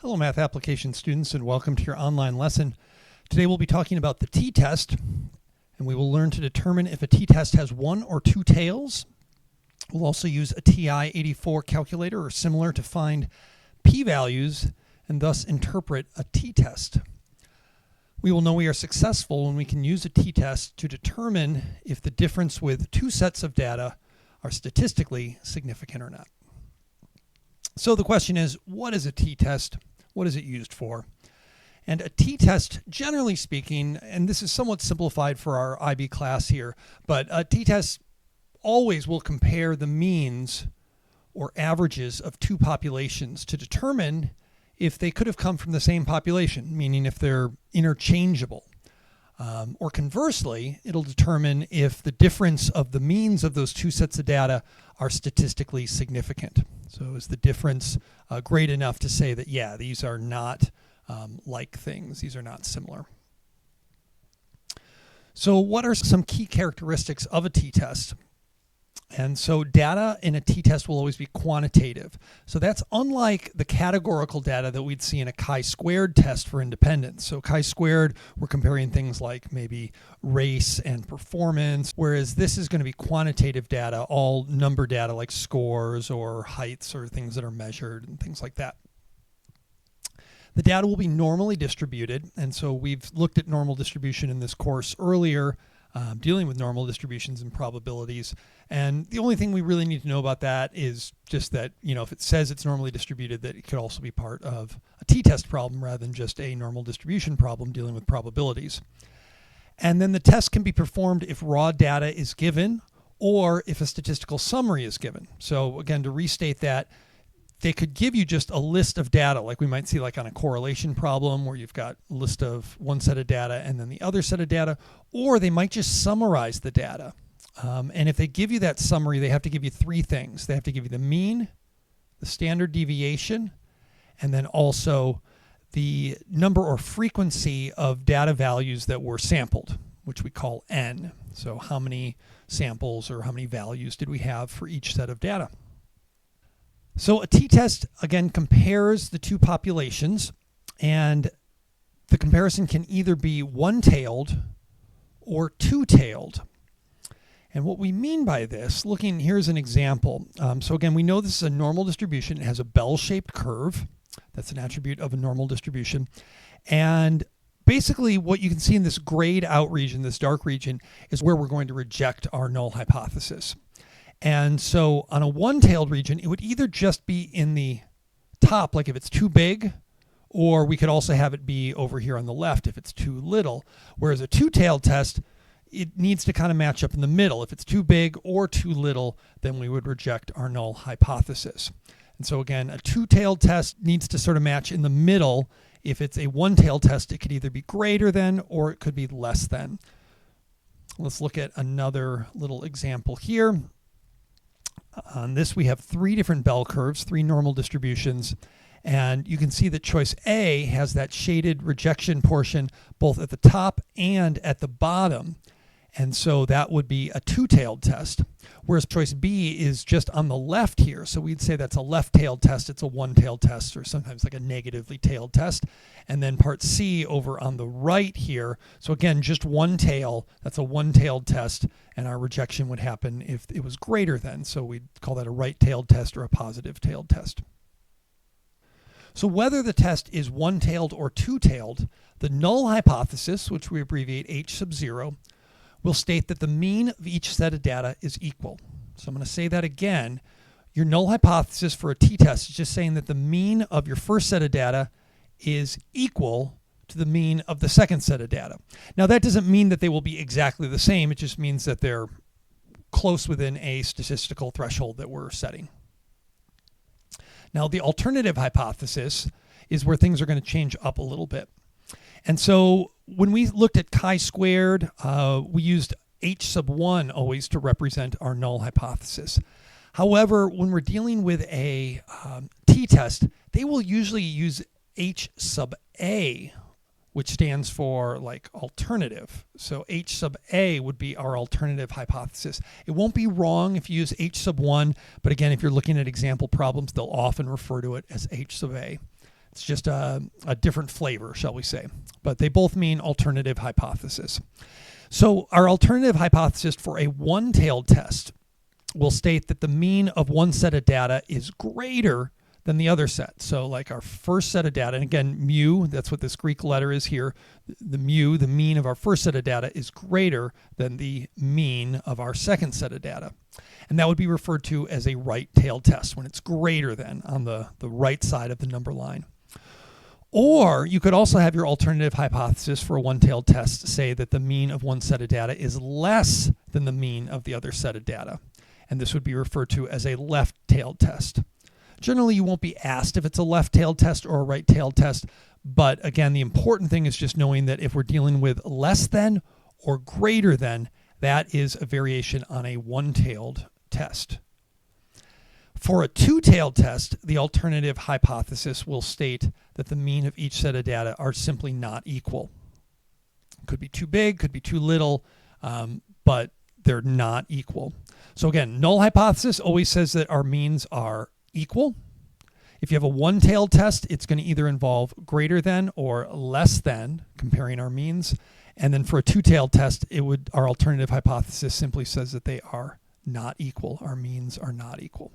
Hello Math Application students, and welcome to your online lesson. Today we'll be talking about the t-test, and we will learn to determine if a t-test has one or two tails. We'll also use a TI-84 calculator or similar to find p-values and thus interpret a t-test. We will know we are successful when we can use a t-test to determine if the difference with two sets of data are statistically significant or not. So the question is, what is a t-test? What is it used for? And a t-test, generally speaking, and this is somewhat simplified for our IB class here, but a t-test always will compare the means or averages of two populations to determine if they could have come from the same population, meaning if they're interchangeable. Or conversely, it'll determine if the difference of the means of those two sets of data are statistically significant. So is the difference great enough to say that, yeah, these are not like things, these are not similar. So what are some key characteristics of a t-test? And so data in a t-test will always be quantitative. So that's unlike the categorical data that we'd see in a chi-squared test for independence. So chi-squared, we're comparing things like maybe race and performance, whereas this is going to be quantitative data, all number data like scores or heights or things that are measured and things like that. The data will be normally distributed, and so we've looked at normal distribution in this course earlier, dealing with normal distributions and probabilities. And the only thing we really need to know about that is just that, you know, if it says it's normally distributed, that it could also be part of a t-test problem rather than just a normal distribution problem dealing with probabilities. And then the test can be performed if raw data is given or if a statistical summary is given. So again, to restate that, they could give you just a list of data, like we might see like on a correlation problem where you've got a list of one set of data and then the other set of data, or they might just summarize the data. And if they give you that summary, they have to give you three things. They have to give you the mean, the standard deviation, and then also the number or frequency of data values that were sampled, which we call N. So how many samples or how many values did we have for each set of data? So a t-test, again, compares the two populations, and the comparison can either be one-tailed or two-tailed. And what we mean by this, here's an example. So again, we know this is a normal distribution. It has a bell-shaped curve. That's an attribute of a normal distribution. And basically what you can see in this grayed out region, this dark region, is where we're going to reject our null hypothesis. And so on a one-tailed region, it would either just be in the top, like if it's too big, or we could also have it be over here on the left if it's too little. Whereas a two-tailed test, it needs to kind of match up in the middle. If it's too big or too little, then we would reject our null hypothesis. And so again, a two-tailed test needs to sort of match in the middle. If it's a one-tailed test, it could either be greater than or it could be less than. Let's look at another little example here. On this, we have three different bell curves, three normal distributions, and you can see that choice A has that shaded rejection portion both at the top and at the bottom, and so that would be a two-tailed test, whereas choice B is just on the left here, so we'd say that's a left-tailed test, it's a one-tailed test, or sometimes like a negatively tailed test, and then part C over on the right here, so again, just one tail, that's a one-tailed test, and our rejection would happen if it was greater than, so we'd call that a right-tailed test or a positive-tailed test. So whether the test is one-tailed or two-tailed, the null hypothesis, which we abbreviate H sub 0, will state that the mean of each set of data is equal. So I'm going to say that again. Your null hypothesis for a t-test is just saying that the mean of your first set of data is equal to the mean of the second set of data. Now that doesn't mean that they will be exactly the same. It just means that they're close within a statistical threshold that we're setting. Now the alternative hypothesis is where things are going to change up a little bit. And so when we looked at chi-squared, we used H sub 1 always to represent our null hypothesis. However, when we're dealing with a t-test, they will usually use H sub A, which stands for like alternative. So H sub A would be our alternative hypothesis. It won't be wrong if you use H sub 1, but again, if you're looking at example problems, they'll often refer to it as H sub A. It's just a different flavor, shall we say. But they both mean alternative hypothesis. So our alternative hypothesis for a one-tailed test will state that the mean of one set of data is greater than the other set. So like our first set of data, and again, mu, that's what this Greek letter is here. The mu, the mean of our first set of data, is greater than the mean of our second set of data. And that would be referred to as a right-tailed test when it's greater than on the right side of the number line. Or you could also have your alternative hypothesis for a one-tailed test say that the mean of one set of data is less than the mean of the other set of data. And this would be referred to as a left-tailed test. Generally, you won't be asked if it's a left-tailed test or a right-tailed test. But again, the important thing is just knowing that if we're dealing with less than or greater than, that is a variation on a one-tailed test. For a two-tailed test, the alternative hypothesis will state that the mean of each set of data are simply not equal. Could be too big, could be too little, but they're not equal. So again, null hypothesis always says that our means are equal. If you have a one-tailed test, it's going to either involve greater than or less than comparing our means. And then for a two-tailed test, our alternative hypothesis simply says that they are not equal. Our means are not equal.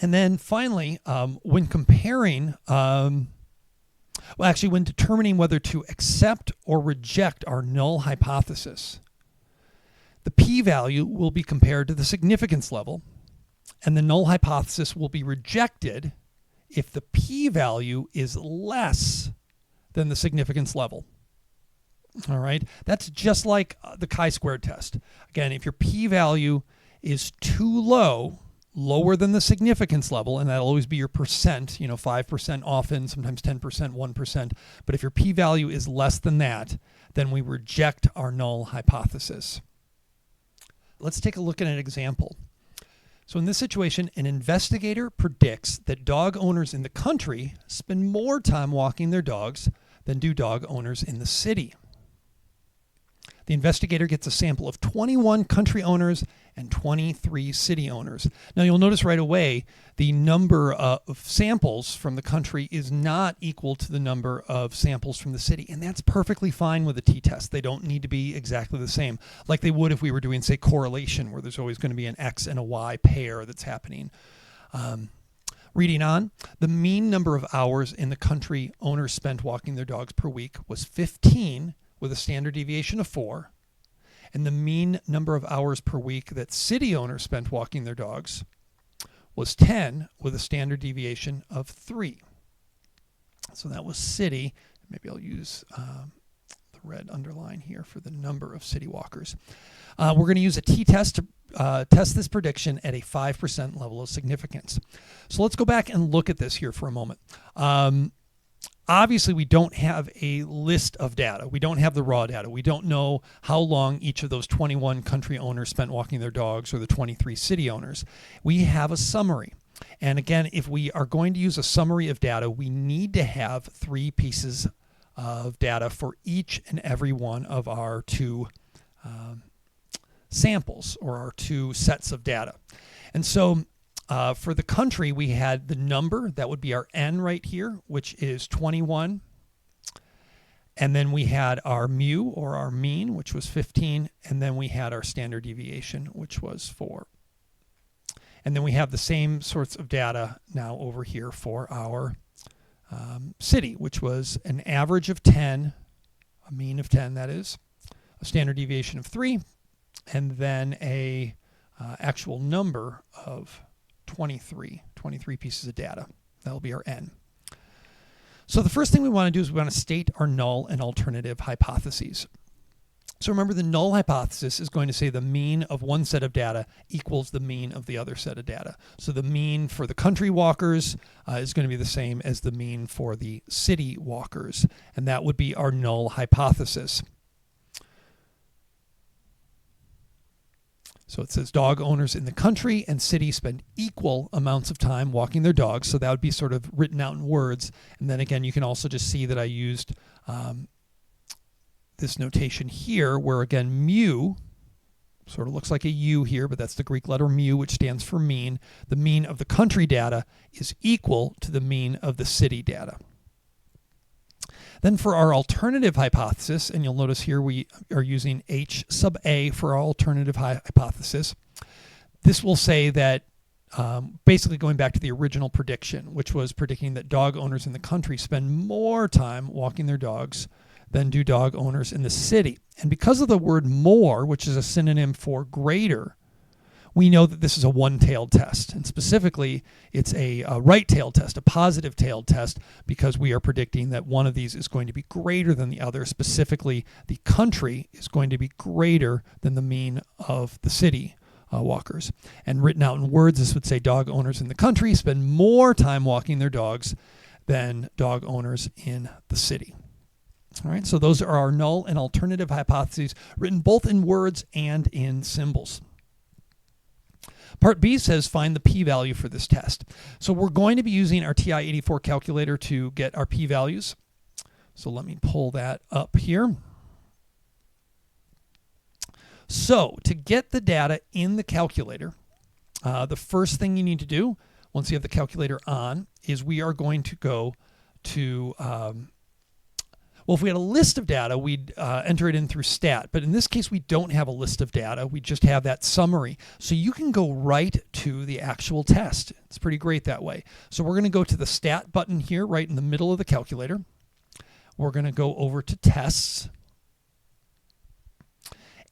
And then finally, when comparing, when determining whether to accept or reject our null hypothesis, the p-value will be compared to the significance level, and the null hypothesis will be rejected if the p-value is less than the significance level. All right, that's just like the chi-squared test. Again, if your p-value is too low, lower than the significance level, and that'll always be your percent, 5% often, sometimes 10%, 1%. But if your p-value is less than that, then we reject our null hypothesis. Let's take a look at an example. So in this situation, an investigator predicts that dog owners in the country spend more time walking their dogs than do dog owners in the city. The investigator gets a sample of 21 country owners and 23 city owners. Now you'll notice right away the number of samples from the country is not equal to the number of samples from the city, and that's perfectly fine with a t-test. They don't need to be exactly the same, like they would if we were doing, say, correlation, where there's always going to be an X and a Y pair that's happening. Reading on, the mean number of hours in the country owners spent walking their dogs per week was 15, with a standard deviation of 4, and the mean number of hours per week that city owners spent walking their dogs was 10, with a standard deviation of 3. So that was city. Maybe I'll use the red underline here for the number of city walkers. We're going to use a t-test to test this prediction at a 5% level of significance. So let's go back and look at this here for a moment. Obviously, we don't have a list of data. We don't have the raw data. We don't know how long each of those 21 country owners spent walking their dogs or the 23 city owners. We have a summary. And again, if we are going to use a summary of data, we need to have 3 pieces of data for each and every one of our 2 samples or our 2 sets of data. And so for the country, we had the number, that would be our n right here, which is 21. And then we had our mu, or our mean, which was 15. And then we had our standard deviation, which was 4. And then we have the same sorts of data now over here for our city, which was an average of 10, a mean of 10, that is, a standard deviation of 3, and then a actual number of 23 pieces of data. That'll be our n. So the first thing we want to do is we want to state our null and alternative hypotheses. So remember, the null hypothesis is going to say the mean of one set of data equals the mean of the other set of data. So the mean for the country walkers is going to be the same as the mean for the city walkers, and that would be our null hypothesis. So it says dog owners in the country and city spend equal amounts of time walking their dogs. So that would be sort of written out in words. And then again, you can also just see that I used this notation here where, again, mu Sort of looks like a U here, but that's the Greek letter mu, which stands for mean. The mean of the country data is equal to the mean of the city data. Then for our alternative hypothesis, and you'll notice here we are using H sub A for our alternative hypothesis. This will say that basically going back to the original prediction, which was predicting that dog owners in the country spend more time walking their dogs than do dog owners in the city. And because of the word more, which is a synonym for greater, we know that this is a one-tailed test. And specifically, it's a right-tailed test, a positive-tailed test, because we are predicting that one of these is going to be greater than the other. Specifically, the country is going to be greater than the mean of the city walkers. And written out in words, this would say dog owners in the country spend more time walking their dogs than dog owners in the city. All right, so those are our null and alternative hypotheses, written both in words and in symbols. Part B says find the p-value for this test. So we're going to be using our TI-84 calculator to get our p-values. So let me pull that up here. So to get the data in the calculator, the first thing you need to do, once you have the calculator on, is we are going to go to, well, if we had a list of data, we'd enter it in through stat. But in this case, we don't have a list of data. We just have that summary. So you can go right to the actual test. It's pretty great that way. So we're going to go to the stat button here, right in the middle of the calculator. We're going to go over to tests.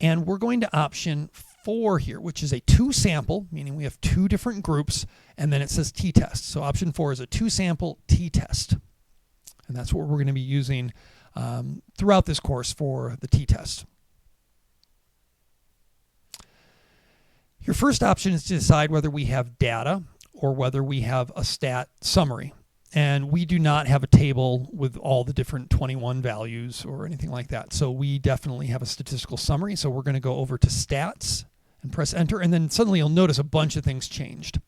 And we're going to option 4 here, which is a 2-sample, meaning we have 2 different groups, and then it says t-test. So option 4 is a 2-sample t-test. And that's what we're going to be using throughout this course for the t-test. Your first option is to decide whether we have data or whether we have a stat summary. And we do not have a table with all the different 21 values or anything like that. So we definitely have a statistical summary. So we're going to go over to stats and press enter. And then suddenly you'll notice a bunch of things changed.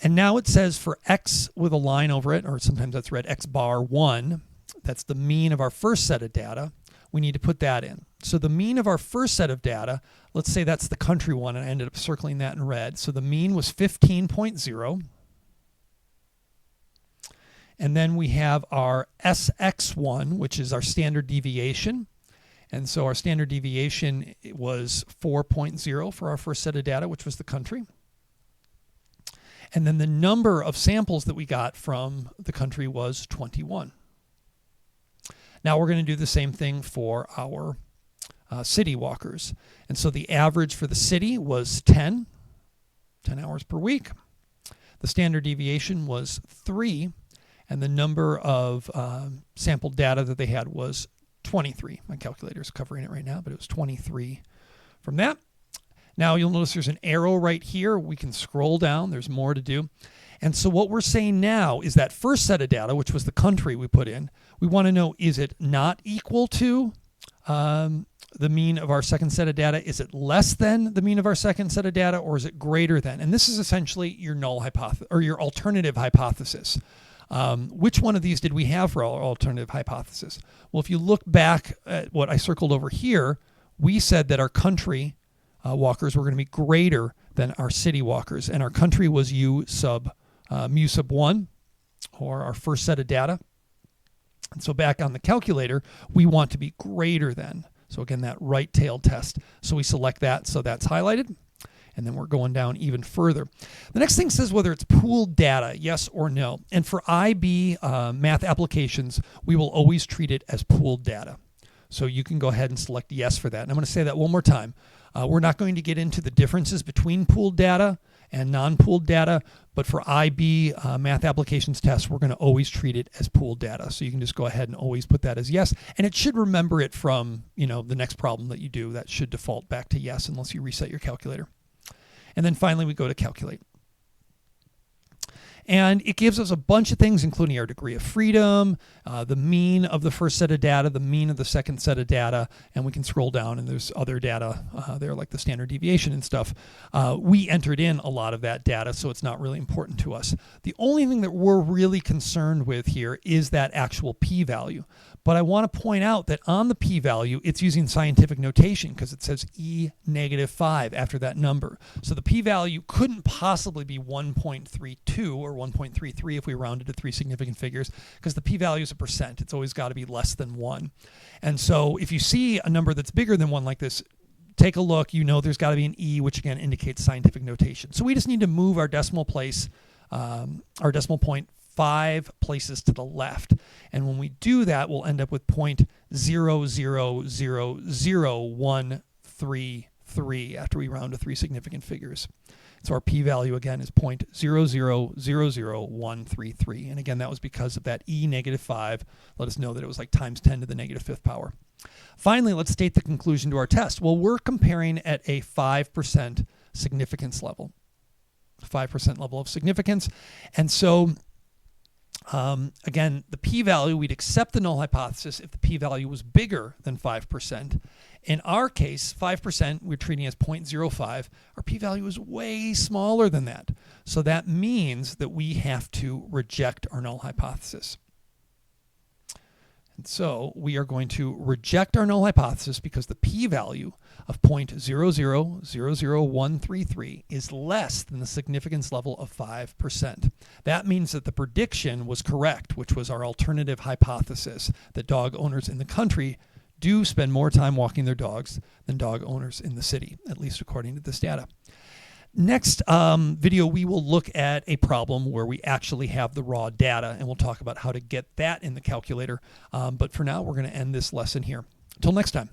And now it says for X with a line over it, or sometimes that's read X bar 1, that's the mean of our first set of data. We need to put that in. So the mean of our first set of data, let's say that's the country one, and I ended up circling that in red. So the mean was 15.0. And then we have our SX1, which is our standard deviation. And so our standard deviation was 4.0 for our first set of data, which was the country. And then the number of samples that we got from the country was 21. Now we're going to do the same thing for our city walkers. And so the average for the city was 10 hours per week. The standard deviation was 3. And the number of sampled data that they had was 23. My calculator's covering it right now, but it was 23 from that. Now you'll notice there's an arrow right here. We can scroll down. There's more to do. And so what we're saying now is that first set of data, which was the country we put in, we want to know, is it not equal to the mean of our second set of data? Is it less than the mean of our second set of data, or is it greater than? And this is essentially your null hypothesis, or your alternative hypothesis. Which one of these did we have for our alternative hypothesis? Well, if you look back at what I circled over here, we said that our country walkers were going to be greater than our city walkers, and our country was mu sub 1, or our first set of data. And so back on the calculator, we want to be greater than. So again, that right-tailed test. So we select that, so that's highlighted. And then we're going down even further. The next thing says whether it's pooled data, yes or no. And for IB math applications, we will always treat it as pooled data. So you can go ahead and select yes for that. And I'm going to say that one more time. We're not going to get into the differences between pooled data and non-pooled data, but for IB math applications tests, we're going to always treat it as pooled data. So you can just go ahead and always put that as yes. And it should remember it from, the next problem that you do. That should default back to yes unless you reset your calculator. And then finally, we go to calculate. And it gives us a bunch of things, including our degree of freedom, the mean of the first set of data, the mean of the second set of data, and we can scroll down and there's other data there like the standard deviation and stuff. We entered in a lot of that data, so it's not really important to us. The only thing that we're really concerned with here is that actual p-value. But I want to point out that on the p-value, it's using scientific notation because it says e-5 after that number. So the p-value couldn't possibly be 1.32 or 1.33 if we rounded to 3 significant figures, because the p-value is a percent. It's always got to be less than 1. And so if you see a number that's bigger than 1 like this, take a look. You know there's got to be an e, which again indicates scientific notation. So we just need to move our decimal place, our decimal point 5 places to the left. And when we do that, we'll end up with 0.0000133 after we round to 3 significant figures. So our p-value again is 0.0000133. And again, that was because of that e-5. Let us know that it was like times 10 to the -5th power. Finally, let's state the conclusion to our test. Well, we're comparing at a 5% significance level. 5% level of significance. And so again, the p-value, we'd accept the null hypothesis if the p-value was bigger than 5%. In our case, 5% we're treating as 0.05. Our p-value is way smaller than that. So that means that we have to reject our null hypothesis. And so we are going to reject our null hypothesis because the p-value of 0.0000133 is less than the significance level of 5%. That means that the prediction was correct, which was our alternative hypothesis, that dog owners in the country do spend more time walking their dogs than dog owners in the city, at least according to this data. Next video, we will look at a problem where we actually have the raw data, and we'll talk about how to get that in the calculator. But for now, we're going to end this lesson here. Until next time.